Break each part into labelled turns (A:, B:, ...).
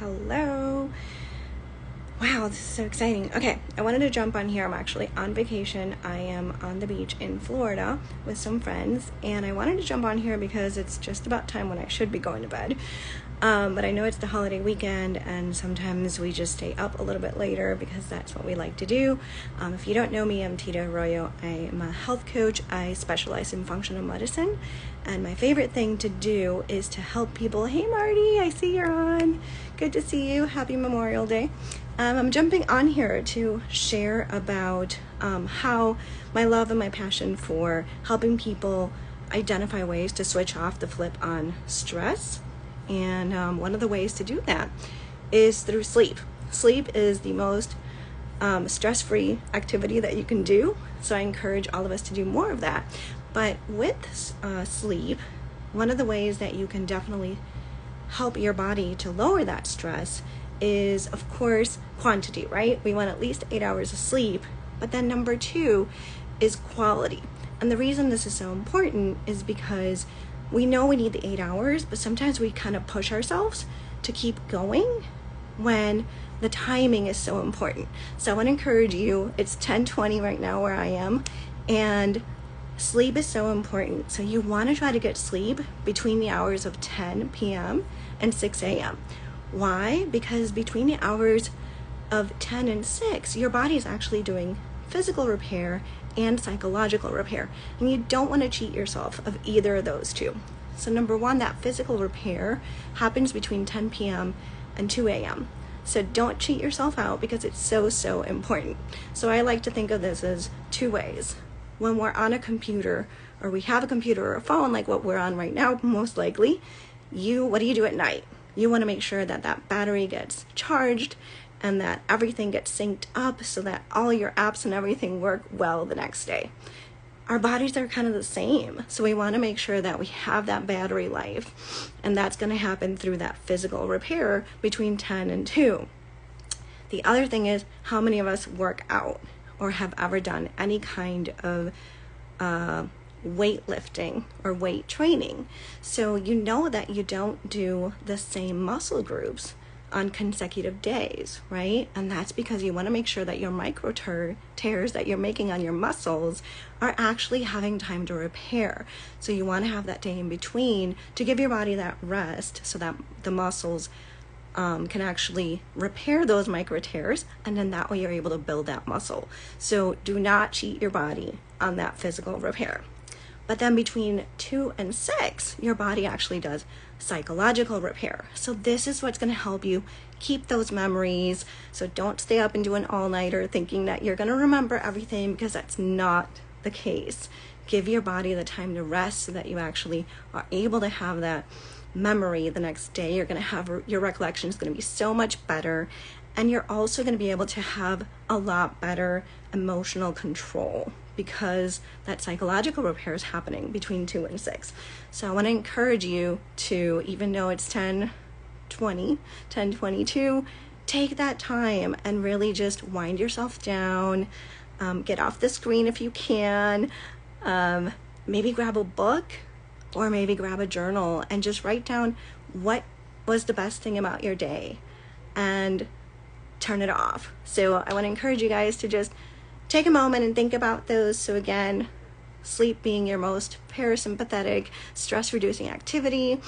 A: Hello. Wow, this is so exciting. Okay, I wanted to jump on here. I'm actually on vacation. I am on the beach in Florida with some friends, and I wanted to jump on here because it's just about time when I should be going to bed. But I know it's the holiday weekend, and sometimes we just stay up a little bit later because that's what we like to do. If you don't know me, I'm Tita Arroyo. I am a health coach. I specialize in functional medicine, and my favorite thing to do is to help people. Hey, Marty, I see you're on. Good to see you. Happy Memorial Day. I'm jumping on here to share about how my love and my passion for helping people identify ways to switch off the flip on stress. And one of the ways to do that is through sleep. Sleep is the most stress-free activity that you can do. So I encourage all of us to do more of that. But with sleep, one of the ways that you can definitely help your body to lower that stress is, of course, quantity, right? We want at least 8 hours of sleep. But then number 2 is quality. And the reason this is so important is because we know we need the 8 hours, but sometimes we kind of push ourselves to keep going when the timing is so important. So I want to encourage you, it's 10:20 right now where I am, and sleep is so important. So you want to try to get sleep between the hours of 10 p.m. and 6 a.m. Why? Because between the hours of 10 and 6, your body is actually doing physical repair and psychological repair. And you don't want to cheat yourself of either of those two. So number 1, that physical repair happens between 10 p.m. and 2 a.m. So don't cheat yourself out because it's so important. So I like to think of this as 2 ways. When we're on a computer, or we have a computer or a phone like what we're on right now, most likely, what do you do at night? You want to make sure that that battery gets charged and that everything gets synced up so that all your apps and everything work well the next day. Our bodies are kind of the same. So we want to make sure that we have that battery life, and that's going to happen through that physical repair between 10 and 2. The other thing is, how many of us work out or have ever done any kind of weightlifting or weight training? So you know that you don't do the same muscle groups on consecutive days, right? And that's because you want to make sure that your micro tears that you're making on your muscles are actually having time to repair. So you want to have that day in between to give your body that rest so that the muscles can actually repair those micro tears, and then that way you're able to build that muscle. So do not cheat your body on that physical repair. But then between 2 and 6, your body actually does psychological repair. So this is what's going to help you keep those memories. So don't stay up and do an all-nighter thinking that you're going to remember everything, because that's not the case. Give your body the time to rest so that you actually are able to have that memory the next day. You're going to have your recollection is going to be so much better, and you're also going to be able to have a lot better emotional control because that psychological repair is happening between 2 and 6. So I want to encourage you to, even though it's 10:22, take that time and really just wind yourself down. Get off the screen if you can. Maybe grab a book, or maybe grab a journal and just write down what was the best thing about your day and turn it off. So I want to encourage you guys to just take a moment and think about those. So again, sleep being your most parasympathetic, stress-reducing activity,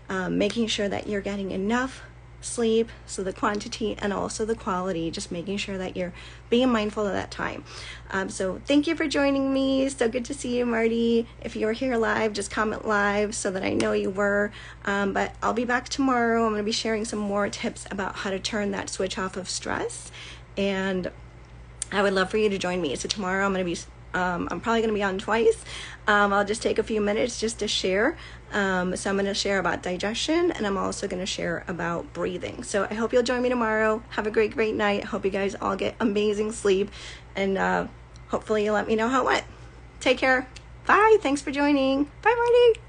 A: making sure that you're getting enough sleep, so the quantity and also the quality, just making sure that you're being mindful of that time. So thank you for joining me. So good to see you, Marty. If you're here live, just comment live so that I know you were. But I'll be back tomorrow. I'm going to be sharing some more tips about how to turn that switch off of stress, and I would love for you to join me. So tomorrow I'm probably going to be on twice. I'll just take a few minutes just to share. So I'm going to share about digestion, and I'm also going to share about breathing. So I hope you'll join me tomorrow. Have a great night. I hope you guys all get amazing sleep, and hopefully you'll let me know how it went. Take care. Bye. Thanks for joining. Bye, Marty.